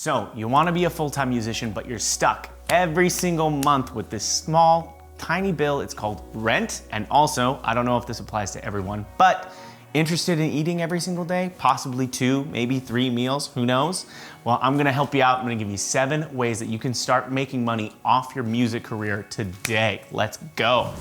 So you want to be a full-time musician, but you're stuck every single month with this small, tiny bill. It's called rent. And also, I don't know if this applies to everyone, but interested in eating every single day, possibly 2, maybe 3 meals, who knows? Well, I'm gonna help you out. I'm gonna give you 7 ways that you can start making money off your music career today. Let's go.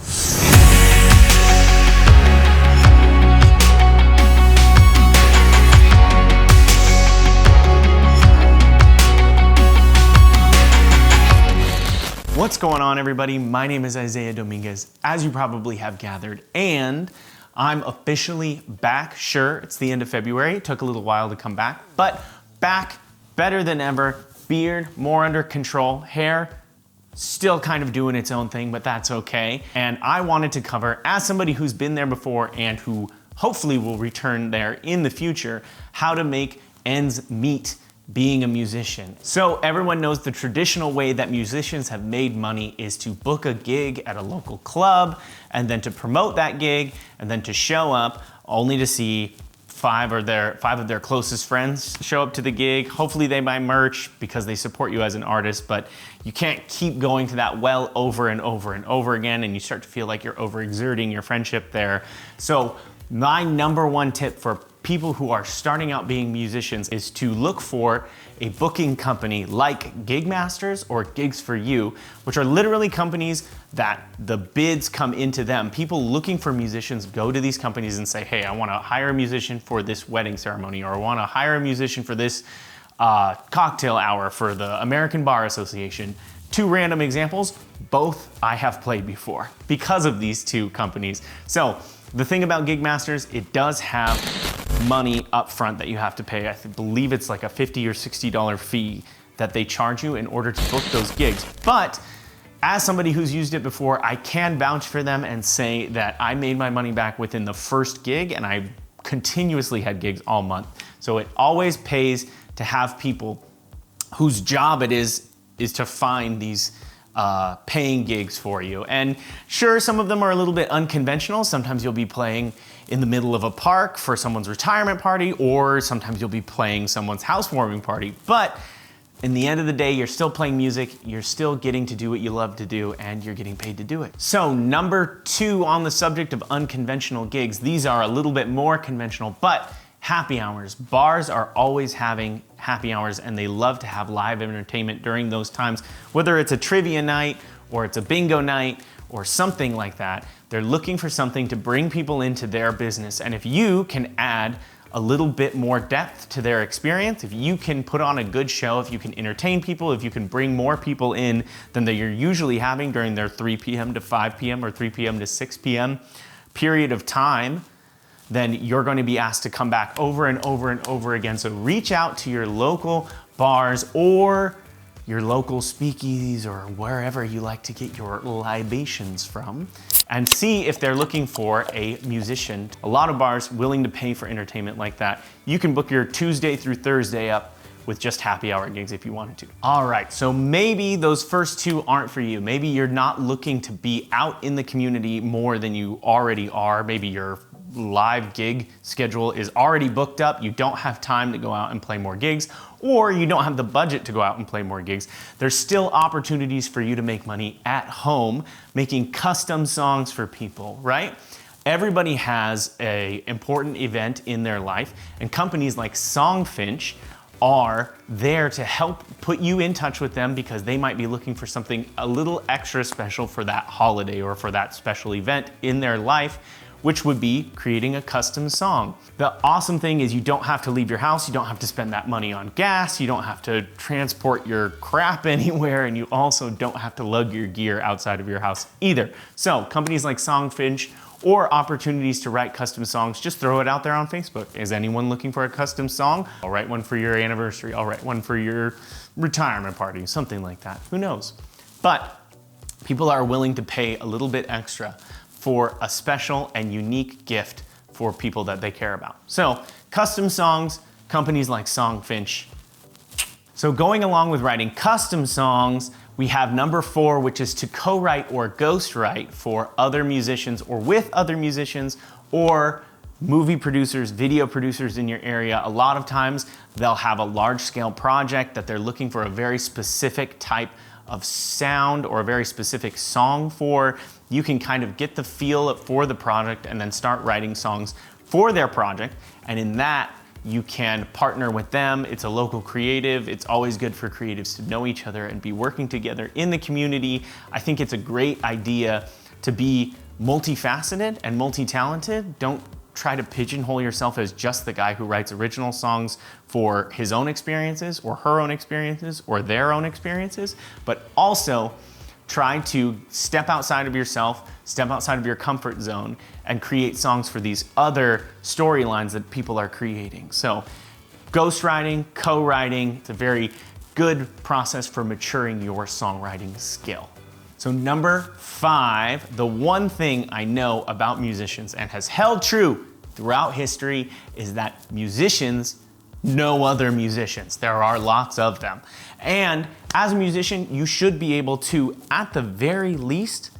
What's going on, everybody? My name is Isaiah Dominguez, as you probably have gathered, and I'm officially back. Sure, it's the end of February. It took a little while to come back, but back better than ever. Beard more under control. Hair still kind of doing its own thing, but that's okay. And I wanted to cover, as somebody who's been there before and who hopefully will return there in the future, how to make ends meet being a musician. So everyone knows the traditional way that musicians have made money is to book a gig at a local club and then to promote that gig and then to show up only to see 5 of their closest friends show up to the gig. Hopefully they buy merch because they support you as an artist, but you can't keep going to that well over and over and over again, and you start to feel like you're overexerting your friendship there. So my #1 tip for people who are starting out being musicians is to look for a booking company like Gig Masters or Gigs for You, which are literally companies that the bids come into them. People looking for musicians go to these companies and say, hey, I want to hire a musician for this wedding ceremony, or I want to hire a musician for this cocktail hour for the American Bar Association. 2 random examples, both I have played before because of these 2 companies. So the thing about Gig Masters, it does have money up front that you have to pay. I believe it's like a $50 or $60 fee that they charge you in order to book those gigs. But as somebody who's used it before, I can vouch for them and say that I made my money back within the first gig, and I continuously had gigs all month. So it always pays to have people whose job it is to find these paying gigs for you. And sure, some of them are a little bit unconventional. Sometimes you'll be playing in the middle of a park for someone's retirement party, or sometimes you'll be playing someone's housewarming party. But in the end of the day, you're still playing music, you're still getting to do what you love to do, and you're getting paid to do it. So #2 on the subject of unconventional gigs, these are a little bit more conventional, but happy hours. Bars are always having happy hours, and they love to have live entertainment during those times. Whether it's a trivia night or it's a bingo night or something like that, they're looking for something to bring people into their business. And if you can add a little bit more depth to their experience, if you can put on a good show, if you can entertain people, if you can bring more people in than you're usually having during their 3 p.m. to 5 p.m. or 3 p.m. to 6 p.m. period of time, then you're going to be asked to come back over and over and over again. So reach out to your local bars or your local speakeasies or wherever you like to get your libations from, and see if they're looking for a musician. A lot of bars willing to pay for entertainment like that. You can book your Tuesday through Thursday up with just happy hour gigs if you wanted to. All right, so maybe those first 2 aren't for you. Maybe you're not looking to be out in the community more than you already are. Maybe your live gig schedule is already booked up. You don't have time to go out and play more gigs, or you don't have the budget to go out and play more gigs. There's still opportunities for you to make money at home, making custom songs for people, right? Everybody has an important event in their life, and companies like Songfinch are there to help put you in touch with them because they might be looking for something a little extra special for that holiday or for that special event in their life, which would be creating a custom song. The awesome thing is you don't have to leave your house, you don't have to spend that money on gas, you don't have to transport your crap anywhere, and you also don't have to lug your gear outside of your house either. So companies like Songfinch or opportunities to write custom songs, just throw it out there on Facebook. Is anyone looking for a custom song? I'll write one for your anniversary, I'll write one for your retirement party, something like that, who knows? But people are willing to pay a little bit extra for a special and unique gift for people that they care about. So custom songs, companies like Songfinch. So going along with writing custom songs, we have #4, which is to co-write or ghostwrite for other musicians or with other musicians, or movie producers, video producers in your area, a lot of times they'll have a large scale project that they're looking for a very specific type of sound or a very specific song for. You can kind of get the feel for the project and then start writing songs for their project. And in that, you can partner with them. It's a local creative. It's always good for creatives to know each other and be working together in the community. I think it's a great idea to be multifaceted and multi-talented. Don't try to pigeonhole yourself as just the guy who writes original songs for his own experiences or her own experiences or their own experiences, but also try to step outside of yourself, step outside of your comfort zone, and create songs for these other storylines that people are creating. So ghostwriting, co-writing, it's a very good process for maturing your songwriting skill. So number 5, the one thing I know about musicians and has held true throughout history is that musicians know other musicians. There are lots of them. And as a musician, you should be able to, at the very least,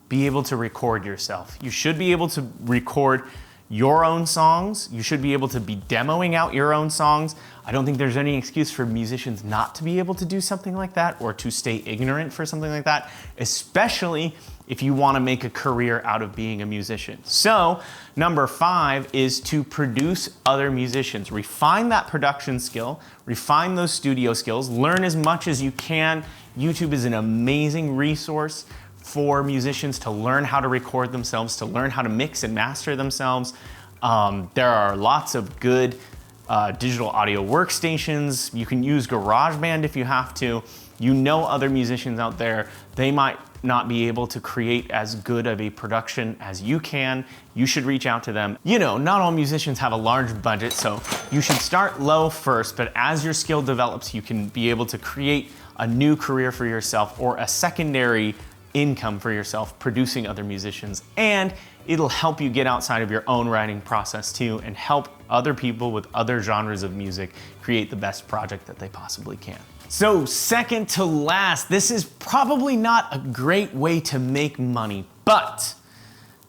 be able to record yourself. You should be able to record your own songs. You should be able to be demoing out your own songs. I don't think there's any excuse for musicians not to be able to do something like that or to stay ignorant for something like that, especially if you want to make a career out of being a musician. So number 5 is to produce other musicians. Refine that production skill, refine those studio skills, learn as much as you can. YouTube is an amazing resource for musicians to learn how to record themselves, to learn how to mix and master themselves. There are lots of good digital audio workstations. You can use GarageBand if you have to. You know other musicians out there. They might not be able to create as good of a production as you can. You should reach out to them. You know, not all musicians have a large budget, so you should start low first, but as your skill develops, you can be able to create a new career for yourself or a secondary income for yourself producing other musicians, and it'll help you get outside of your own writing process too and help other people with other genres of music create the best project that they possibly can. So second to last, this is probably not a great way to make money, but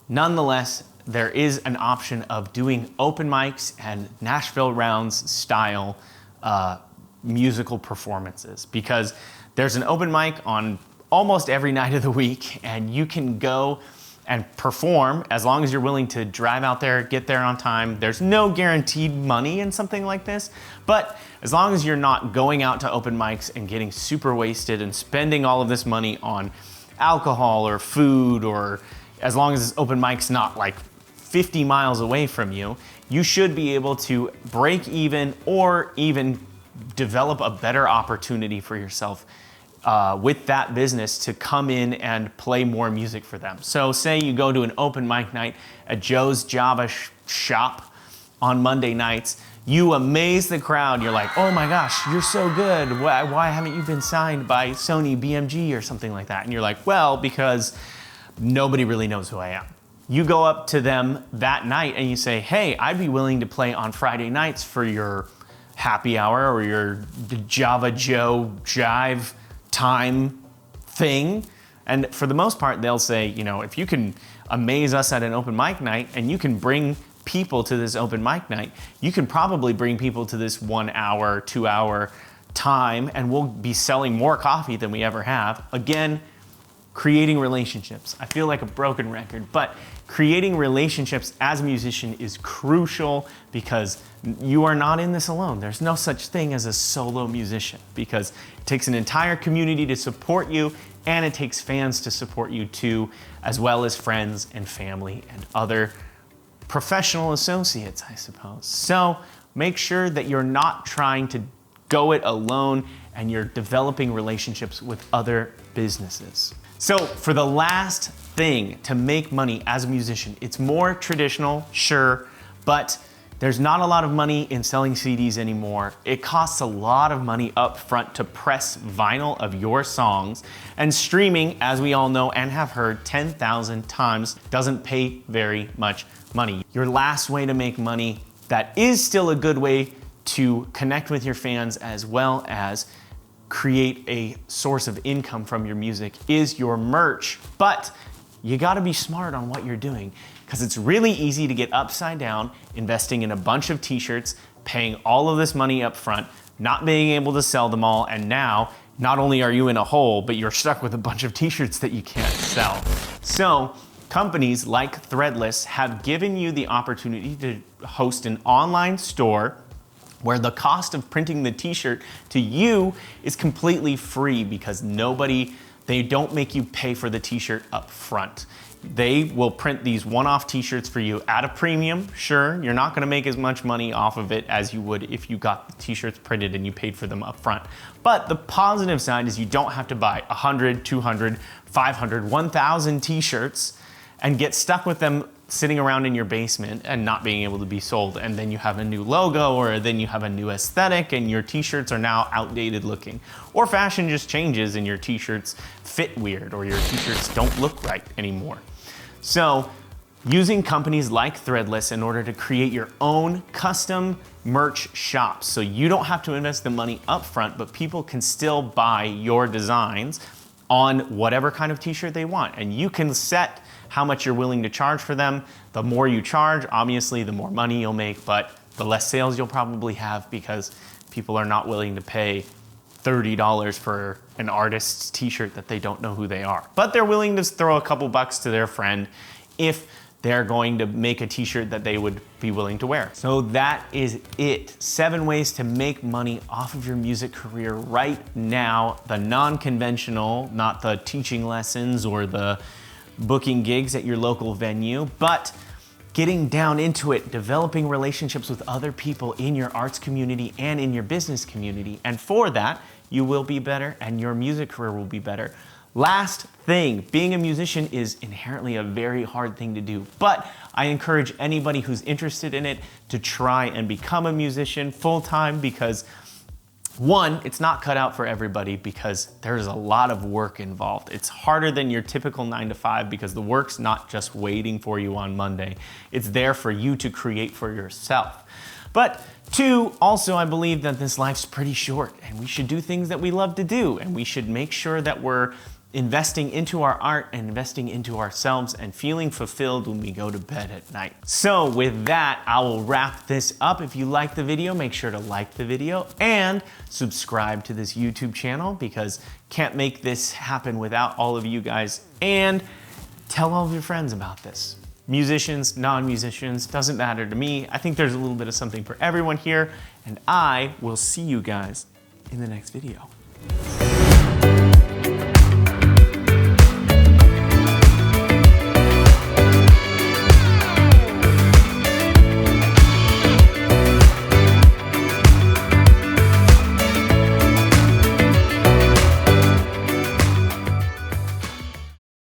nonetheless, there is an option of doing open mics and Nashville Rounds style musical performances, because there's an open mic on almost every night of the week, and you can go and perform as long as you're willing to drive out there, get there on time. There's no guaranteed money in something like this, but as long as you're not going out to open mics and getting super wasted and spending all of this money on alcohol or food, or as long as this open mic's not like 50 miles away from you, you should be able to break even or even develop a better opportunity for yourself with that business to come in and play more music for them. So say you go to an open mic night at Joe's Java shop on Monday nights, you amaze the crowd. You're like, oh my gosh, you're so good. Why haven't you been signed by Sony BMG or something like that? And you're like, well, because nobody really knows who I am. You go up to them that night and you say, hey, I'd be willing to play on Friday nights for your happy hour or your Java Joe Jive time thing. And for the most part, they'll say, you know, if you can amaze us at an open mic night and you can bring people to this open mic night, you can probably bring people to this 1 hour, 2 hour time, and we'll be selling more coffee than we ever have. Again, creating relationships. I feel like a broken record, but creating relationships as a musician is crucial, because you are not in this alone. There's no such thing as a solo musician, because it takes an entire community to support you, and it takes fans to support you too, as well as friends and family and other professional associates, I suppose. So make sure that you're not trying to go it alone and you're developing relationships with other businesses. So for the last thing to make money as a musician, it's more traditional, sure, but there's not a lot of money in selling CDs anymore. It costs a lot of money up front to press vinyl of your songs, and streaming, as we all know and have heard 10,000 times, doesn't pay very much money. Your last way to make money that is still a good way to connect with your fans as well as create a source of income from your music is your merch. But you gotta be smart on what you're doing, because it's really easy to get upside down, investing in a bunch of t-shirts, paying all of this money up front, not being able to sell them all, and now, not only are you in a hole, but you're stuck with a bunch of t-shirts that you can't sell. So, companies like Threadless have given you the opportunity to host an online store where the cost of printing the t-shirt to you is completely free, because they don't make you pay for the t-shirt up front. They will print these one-off t-shirts for you at a premium. Sure, you're not gonna make as much money off of it as you would if you got the t-shirts printed and you paid for them up front. But the positive side is you don't have to buy 100, 200, 500, 1,000 t-shirts and get stuck with them sitting around in your basement and not being able to be sold. And then you have a new logo, or then you have a new aesthetic, and your t-shirts are now outdated looking. Or fashion just changes and your t-shirts fit weird, or your t-shirts don't look right anymore. So, using companies like Threadless in order to create your own custom merch shops. So you don't have to invest the money up front, but people can still buy your designs on whatever kind of t-shirt they want. And you can set how much you're willing to charge for them. The more you charge, obviously, the more money you'll make, but the less sales you'll probably have, because people are not willing to pay $30 for an artist's t-shirt that they don't know who they are. But they're willing to throw a couple bucks to their friend if they're going to make a t-shirt that they would be willing to wear. So that is it. 7 ways to make money off of your music career right now. The non-conventional, not the teaching lessons or the booking gigs at your local venue, but getting down into it, developing relationships with other people in your arts community and in your business community. And for that, you will be better and your music career will be better. Last thing, being a musician is inherently a very hard thing to do, but I encourage anybody who's interested in it to try and become a musician full-time, because one, it's not cut out for everybody, because there's a lot of work involved. It's harder than your typical 9 to 5, because the work's not just waiting for you on Monday. It's there for you to create for yourself. But 2, also, I believe that this life's pretty short and we should do things that we love to do, and we should make sure that we're investing into our art and investing into ourselves and feeling fulfilled when we go to bed at night. So with that, I will wrap this up. If you liked the video, make sure to like the video and subscribe to this YouTube channel, because can't make this happen without all of you guys. And tell all of your friends about this. Musicians, non-musicians, doesn't matter to me. I think there's a little bit of something for everyone here, and I will see you guys in the next video.